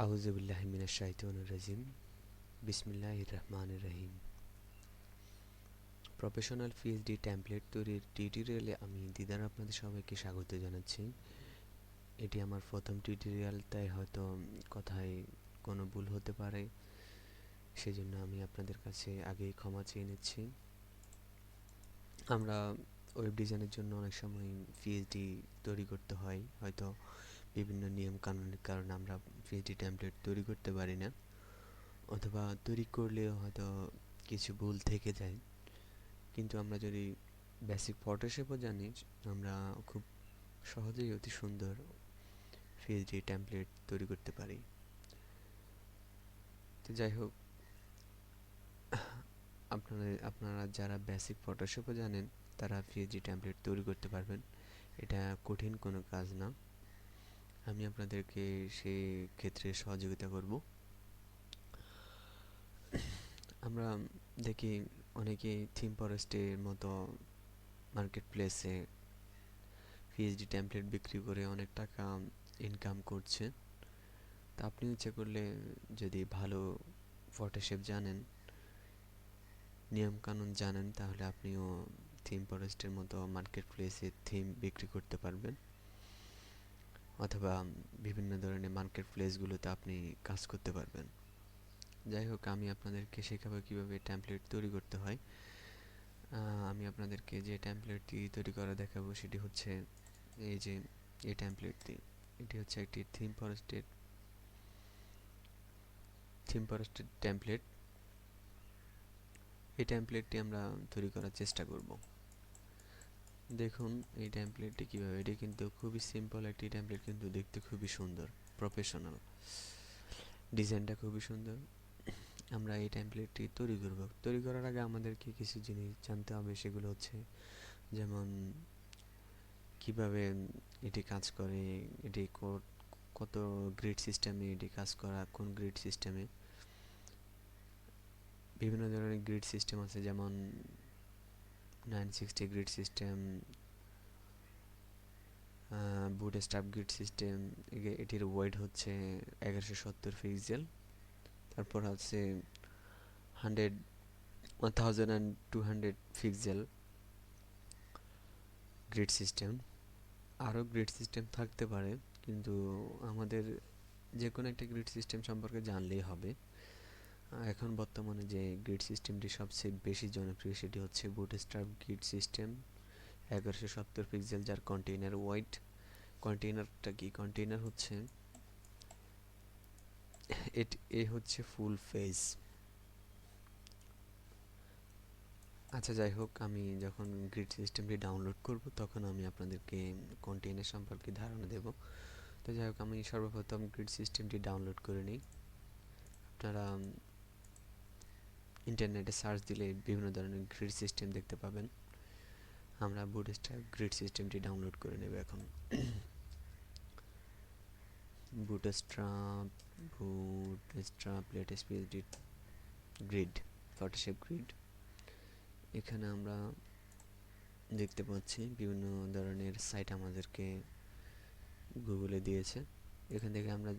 আউযুবিল্লাহি মিনাশ শাইতানির রাজিম। বিসমিল্লাহির রহমানির রহিম। প্রফেশনাল পিএইচডি টেমপ্লেট তৈরির টিউটোরিয়ালে আমি দিদার আপনাদের সবাইকে স্বাগত জানাচ্ছি। এটি আমার প্রথম টিউটোরিয়াল, তাই হয়তো কথায় কোনো ভুল হতে পারে, সেজন্য আমি আপনাদের কাছে আগেই ক্ষমা চেয়ে নিচ্ছি। আমরা ওয়েব ডিজাইনের জন্য অনেক সময় পিএইচডি তৈরি করতে হয়, হয়তো বিভিন্ন নিয়ম কানুনের কারণে আমরা পিএইচডি টেমপ্লেট তৈরি করতে পারি না, অথবা তৈরি করলেও হয়তো কিছু ভুল থেকে যায়। কিন্তু আমরা যদি বেসিক ফটোশপও জানি, আমরা খুব সহজেই অতি সুন্দর পিএইচডি টেমপ্লেট তৈরি করতে পারি। তো যাই হোক, আপনারা যারা বেসিক ফটোশপও জানেন তারা পিএইচডি টেমপ্লেট তৈরি করতে পারবেন। এটা কঠিন কোনো কাজ না, আমি আপনাদেরকে সেই ক্ষেত্রে সহযোগিতা করব। আমরা দেখি অনেকেই থিম ফরেস্টের মতো মার্কেট প্লেসে পিএইচডি টেমপ্লেট বিক্রি করে অনেক টাকা ইনকাম করছে। তা আপনি ইচ্ছে করলে, যদি ভালো ফটোশপ জানেন, নিয়ম কানুন জানেন, তাহলে আপনিও থিম ফরেস্টের মতো মার্কেট প্লেসে থিম বিক্রি করতে পারবেন, অথবা বিভিন্ন ধরনের মার্কেট প্লেসগুলোতে আপনি কাজ করতে পারবেন। যাই হোক, আমি আপনাদেরকে শেখাবো কীভাবে টেমপ্লেট তৈরি করতে হয়। আমি আপনাদেরকে যে টেমপ্লেটটি তৈরি করা দেখাবো সেটি হচ্ছে এই যে এই টেমপ্লেটটি। এটি হচ্ছে একটি থিম ফরেস্টের টেমপ্লেট। এই টেমপ্লেটটি আমরা তৈরি করার চেষ্টা করব। দেখুন এই টেমপ্লেটটি কীভাবে, এটি কিন্তু খুবই সিম্পল একটি টেমপ্লেট, কিন্তু দেখতে খুবই সুন্দর, প্রফেশনাল, ডিজাইনটা খুবই সুন্দর। আমরা এই টেমপ্লেটটি তৈরি করব। তৈরি করার আগে আমাদেরকে কিছু জিনিস জানতে হবে, সেগুলো হচ্ছে যেমন কিভাবে এটি কাজ করে, এটি কত গ্রিড সিস্টেমে এটি কাজ করা, কোন গ্রিড সিস্টেমে। বিভিন্ন ধরনের গ্রিড সিস্টেম আছে, যেমন 960 grid system, bootstrap grid system. এটির ওয়েট হচ্ছে 1170 পিক্সেল। তারপর আছে 1200 পিক্সেল গ্রিড সিস্টেম। আরও গ্রিড সিস্টেম থাকতে পারে, কিন্তু আমাদের যে কোনো একটা গ্রিড সিস্টেম সম্পর্কে জানলেই হবে। এখন বর্তমানে যে গ্রিড সিস্টেমটি সবচেয়ে বেশি জনপ্রিয় সেটি হচ্ছে বুটস্ট্র্যাপ গ্রিড সিস্টেম, 1170 পিক্সেল, যার কন্টেইনার ওয়াইড। কন্টেইনারটা কি? কন্টেইনার হচ্ছে এ হচ্ছে ফুল পেজ। আচ্ছা, যাই হোক, আমি যখন গ্রিড সিস্টেমটি ডাউনলোড করব তখন আমি আপনাদেরকে কন্টেইনার সম্পর্কে ধারণা দেব। তো যাই হোক, আমি সর্বপ্রথম গ্রিড সিস্টেমটি ডাউনলোড করে নিই। আপনারা ইন্টারনেটে সার্চ দিলে বিভিন্ন ধরনের গ্রিড সিস্টেম দেখতে পাবেন। আমরা বুটস্ট্র্যাপ গ্রিড সিস্টেমটি ডাউনলোড করে নেব এখন। Bootstrap bootstrap latest PhD grid, Photoshop grid. এখানে আমরা দেখতে পাচ্ছি বিভিন্ন ধরনের সাইট আমাদেরকে গুগলে দিয়েছে। এখান থেকে আমরা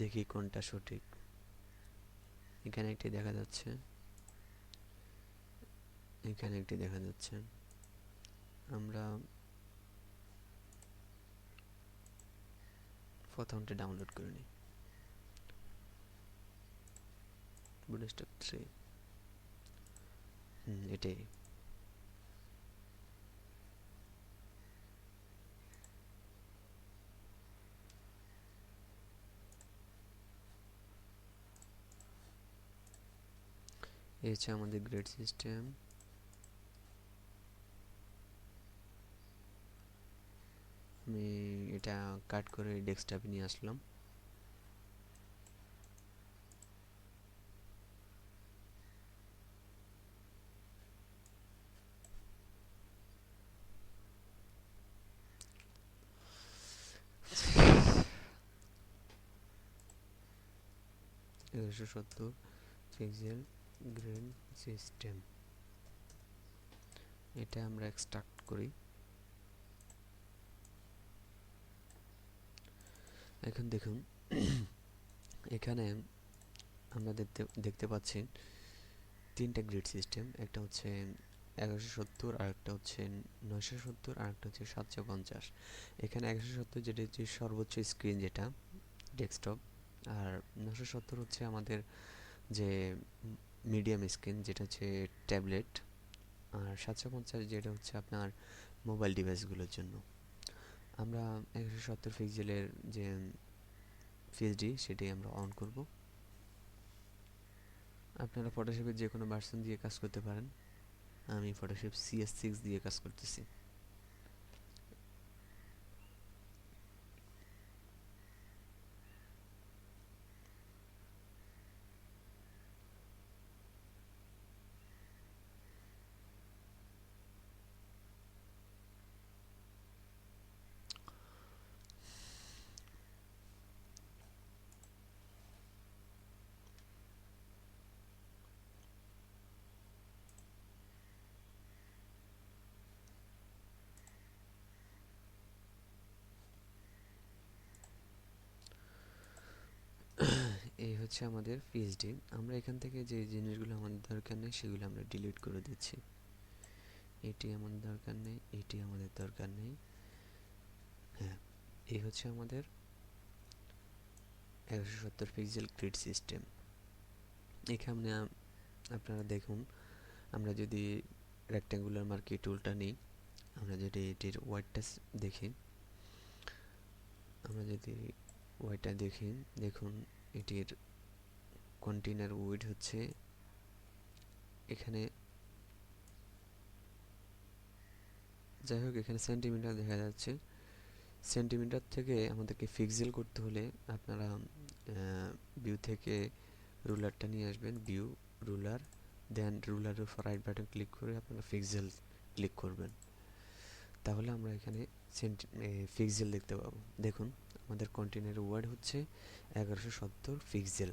দেখি কোনটা সঠিক। এখানে একটি দেখা যাচ্ছে, এখানে একটি দেখা যাচ্ছে। আমরা প্রথমটা ডাউনলোড করে নিই, বুটস্ট্র্যাপ 3। এটাই। এই হচ্ছে আমাদের গ্রেড সিস্টেম। আমি এটা কাট করে ডেস্কটপে নিয়ে আসলাম। এগারোশো সত্তর পিক্সেল গ্রেড সিস্টেম, এটা আমরা এক্সট্রাক্ট করি। এখন দেখুন এখানে আমরা দেখতে পাচ্ছি তিনটা গ্রিড সিস্টেম, একটা হচ্ছে 1170, আর একটা হচ্ছে 970, আর একটা হচ্ছে 750। এখানে 1170 যেটা হচ্ছে সর্বোচ্চ স্ক্রিন, যেটা ডেস্কটপ, আর 970 হচ্ছে আমাদের যে মিডিয়াম স্ক্রিন, যেটা হচ্ছে ট্যাবলেট, আর 750 যেটা হচ্ছে আপনার মোবাইল ডিভাইসগুলোর জন্য। আমরা 170 পিক্সেলের যে পিএইচডি সেটাই আমরা অন করব। আপনারা ফটোশপের যে কোনো ভার্সন দিয়ে কাজ করতে পারেন, আমি ফটোশপ CS6 দিয়ে কাজ করতেছি। এই হচ্ছে আমাদের পিএইচডি। আমরা এখান থেকে যে জিনিসগুলো আমাদের দরকার নেই সেগুলো আমরা ডিলিট করে দিচ্ছি। এটি আমাদের দরকার নেই, এটি আমাদের দরকার নেই। হ্যাঁ, এই হচ্ছে আমাদের 170 পিক্সেল গ্রিড সিস্টেম। এখানে আপনারা দেখুন, আমরা যদি রেক্ট্যাঙ্গুলার মার্কি টুলটা নিই, আমরা যদি এটির ওয়াইডটা দেখি, আমরা যদি ওয়াইডটা দেখি, দেখুন এটির কন্টেনার উইড হচ্ছে এখানে, যাই হোক এখানে সেন্টিমিটার দেখা যাচ্ছে। সেন্টিমিটার থেকে আমাদেরকে পিক্সেল করতে হলে আপনারা ভিউ থেকে রুলারটা নিয়ে আসবেন, ভিউ, রুলার, দেন রুলারের উপর রাইট বাটন ক্লিক করে আপনারা পিক্সেল ক্লিক করবেন। তাহলে আমরা এখানে পিক্সেল দেখতে পাবো। দেখুন আমাদের কন্টেনার ওয়ার্ড হচ্ছে 1170 পিক্সেল,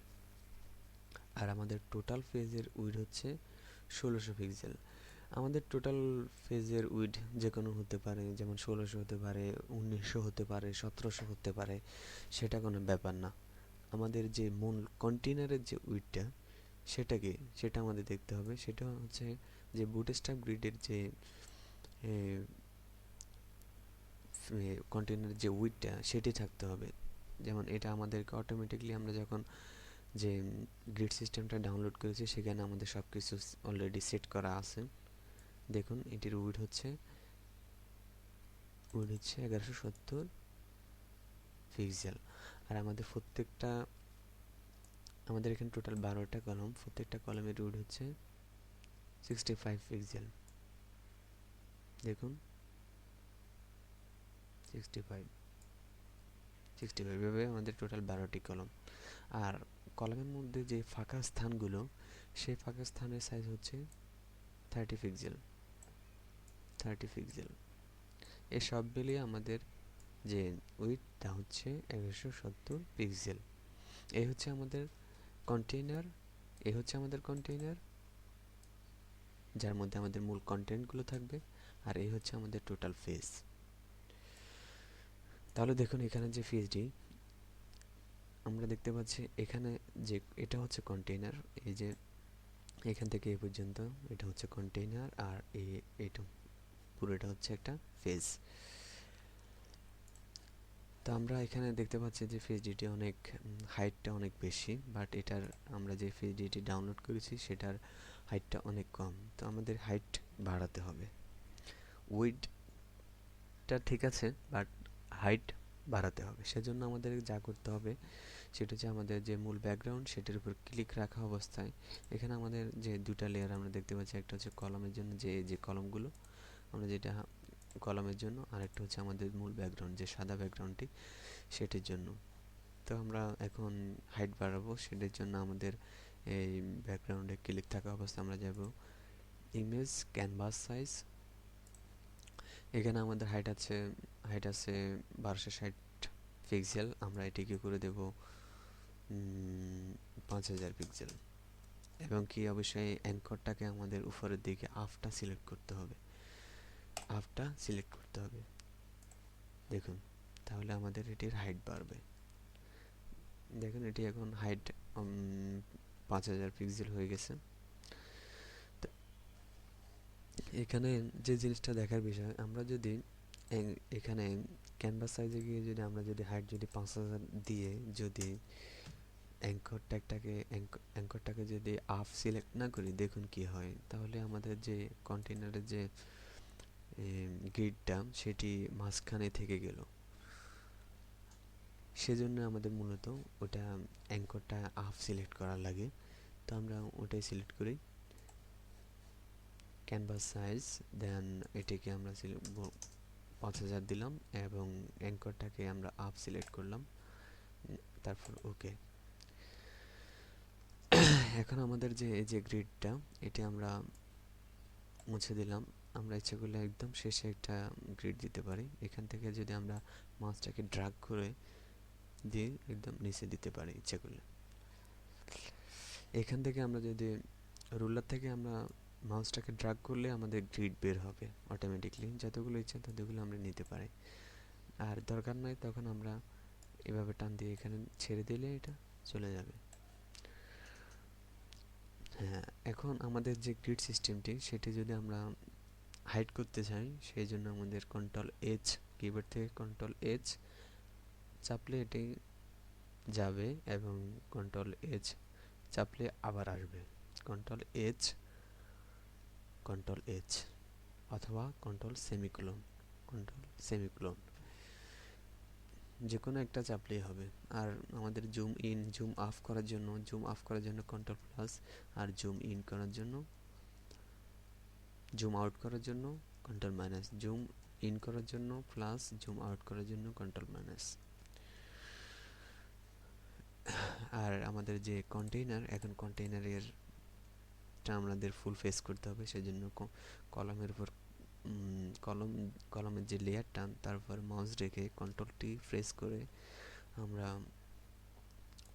আর আমাদের টোটাল পেজের উইড হচ্ছে 1600 পিক্সেল। আমাদের টোটাল পেজের উইড যে কোনো হতে পারে, যেমন 1600 হতে পারে, 1900 হতে পারে, 1700 হতে পারে, সেটা কোনো ব্যাপার না। আমাদের যে মূল কন্টেনারের যে উইডটা সেটা আমাদের দেখতে হবে। সেটা হচ্ছে যে বুটস্ট্র্যাপ গ্রিডের যে কন্টেনারের যে উইডটা সেটি থাকতে হবে। যেমন এটা আমাদেরকে অটোমেটিকলি, আমরা যখন যে গ্রিড সিস্টেমটা ডাউনলোড করেছি সেখানে আমাদের সব কিছু অলরেডি সেট করা আছে। দেখুন এটির উইড হচ্ছে 1170 পিক্সেল। আর আমাদের এখানে টোটাল 12টা কলম, প্রত্যেকটা কলমের উইড হচ্ছে 65 পিক্সেল। দেখুন 65 এভাবে আমাদের টোটাল 12টি কলম। আর কলমের মধ্যে যে ফাঁকা স্থানগুলো, সেই ফাঁকা স্থানের সাইজ হচ্ছে 30 পিক্সেল। এই সব মিলিয়ে আমাদের যে উইডটা হচ্ছে 1170 পিক্সেল। এই হচ্ছে আমাদের কন্টেইনার, যার মধ্যে আমাদের মূল কন্টেন্টগুলো থাকবে, আর এই হচ্ছে আমাদের টোটাল ফেস। তাহলে দেখুন এখানে যে ফেসটি আমরা দেখতে পাচ্ছি, এখানে যে এটা হচ্ছে কন্টেইনার, এই যে এখান থেকে এই পর্যন্ত এটা হচ্ছে কন্টেইনার, আর এইটা পুরোটা হচ্ছে একটা ফেজ। তো আমরা এখানে দেখতে পাচ্ছি যে ফেসডিটি অনেক হাইটটা অনেক বেশি, বাট এটার আমরা যে ফেসডিটি ডাউনলোড করেছি সেটার হাইটটা অনেক কম। তো আমাদের হাইট বাড়াতে হবে। উইডটা ঠিক আছে, বাট হাইট বাড়াতে হবে। সেজন্য আমাদের যা করতে হবে সেটা হচ্ছে আমাদের যে মূল ব্যাকগ্রাউন্ড সেটার উপর ক্লিক রাখা অবস্থায় এখানে আমাদের যে দুটা লেয়ার আমরা দেখতে পাচ্ছি, একটা হচ্ছে কলমের জন্য যে কলমগুলো আমরা যেটা কলমের জন্য, আর একটা হচ্ছে আমাদের মূল ব্যাকগ্রাউন্ড যে সাদা ব্যাকগ্রাউন্ডটি সেটার জন্য। তো আমরা এখন হাইট বাড়াবো, সেটার জন্য আমাদের এই ব্যাকগ্রাউন্ডে ক্লিক থাকা অবস্থায় আমরা যাব ইমেজ ক্যানভাস সাইজ। এখানে আমাদের হাইট আছে 1260 পিক্সেল। আমরা এটিকে করে দেব 5000 পিক্সেল, এবং কি অবশ্যই অ্যাঙ্করটাকে আমাদের উপরের দিকে আফটা সিলেক্ট করতে হবে। দেখুন তাহলে আমাদের এটির হাইট বাড়বে। দেখেন এটি এখন হাইট 5000 পিক্সেল হয়ে গেছে। তো এখানে যে জিনিসটা দেখার বিষয়, আমরা যদি এখানে ক্যানভাস সাইজে গিয়ে যদি আমরা যদি হাইট যদি 5000 দিয়ে যদি অ্যাঙ্করটাকে যদি আপ সিলেক্ট না করি, দেখুন কি হয়। তাহলে আমাদের যে কন্টেনারের যে গ্রিডটা সেটি মাঝখানে থেকে গেল। সেজন্য আমাদের মূলত ওটা অ্যাঙ্করটা আপ সিলেক্ট করা লাগে। তো আমরা ওটাই সিলেক্ট করি, ক্যানভাস সাইজ, দেন এটাকে আমরা 5000 দিলাম এবং অ্যাঙ্করটাকে আমরা আপ সিলেক্ট করলাম, তারপর ওকে। এখন আমাদের যে এই যে গ্রিডটা, এটি আমরা মুছে দিলাম। আমরা ইচ্ছে করলে একদম শেষে একটা গ্রিড দিতে পারি। এখান থেকে যদি আমরা মাউসটাকে ড্র্যাগ করে দিয়ে একদম নিচে দিতে পারি ইচ্ছে করলে। এখান থেকে আমরা যদি রুলার থেকে আমরা মাউসটাকে ড্র্যাগ করলে আমাদের গ্রিড বের হবে অটোমেটিকলি, যতগুলো ইচ্ছে ততগুলো আমরা নিতে পারি। আর দরকার নাই তখন আমরা এভাবে টান দিয়ে এখানে ছেড়ে দিলে এটা চলে যাবে। হ্যাঁ, এখন আমাদের যে গ্রিড সিস্টেমটি সেটি যদি আমরা হাইড করতে চাই, সেই জন্য আমাদের কন্ট্রোল-H, কিবোর্ড থেকে কন্ট্রোল-H চাপলে এটি যাবে এবং কন্ট্রোল-H চাপলে আবার আসবে। কন্ট্রোল-H, কন্ট্রোল-H অথবা কন্ট্রোল সেমিকোলন যে কোনো একটা চাপলেই হবে। আর আমাদের জুম ইন জুম অফ করার জন্য কন্ট্রোল প্লাস, আর জুম ইন করার জন্য, জুম আউট করার জন্য কন্ট্রোল মাইনাস, জুম ইন করার জন্য প্লাস, জুম আউট করার জন্য কন্ট্রোল মাইনাস। আর আমাদের যে কন্টেইনার, এখন কন্টেইনারের আমাদের ফুল ফেস করতে হবে, সেজন্য কলমের উপর কলমের যে লেয়ারটা, তারপর মাউস রেখে কন্ট্রোলটি প্রেস করে আমরা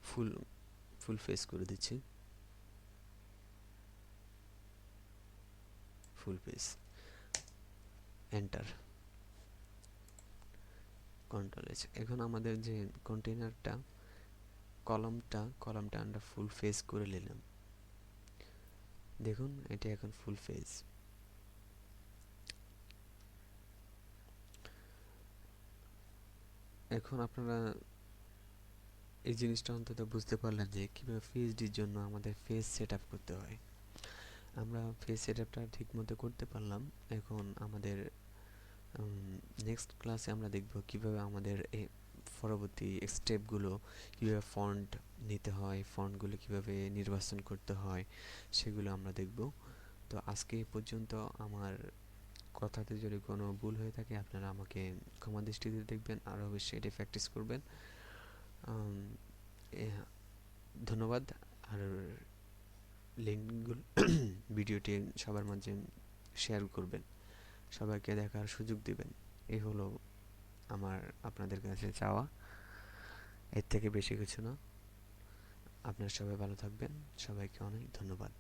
ফুল ফুল ফেস করে দিচ্ছি, ফুল ফেস, এন্টার, কন্ট্রোল-H। এখন আমাদের যে কন্টেইনারটা কলমটা আমরা ফুল ফেস করে নিলাম। দেখুন এটা এখন ফুল ফেস। এখন আপনারা এই জিনিসটা অন্তত বুঝতে পারলেন যে কীভাবে পিএইচডির জন্য আমাদের ফেস সেট আপ করতে হয়। আমরা ফেস সেট আপটা ঠিক মতো করতে পারলাম। এখন আমাদের নেক্সট ক্লাসে আমরা দেখব কীভাবে আমাদের পরবর্তী স্টেপগুলো, কীভাবে ফন্ট নিতে হয়, ফন্টগুলো কীভাবে নির্বাচন করতে হয়, সেগুলো আমরা দেখব। তো আজকে এই পর্যন্ত। আমার কথাতে যদি কোনো ভুল হয়ে থাকে আপনারা আমাকে ক্ষমা দৃষ্টিতে দেখবেন, আর অবশ্যই এটি প্র্যাকটিস করবেন। ধন্যবাদ। আর লিঙ্কগুলো ভিডিওটি সবার মাঝে শেয়ার করবেন, সবাইকে দেখার সুযোগ দিবেন। এই হলো আমার আপনাদের কাছে চাওয়া, এর থেকে বেশি কিছু না। আপনারা সবাই ভালো থাকবেন, সবাইকে অনেক ধন্যবাদ।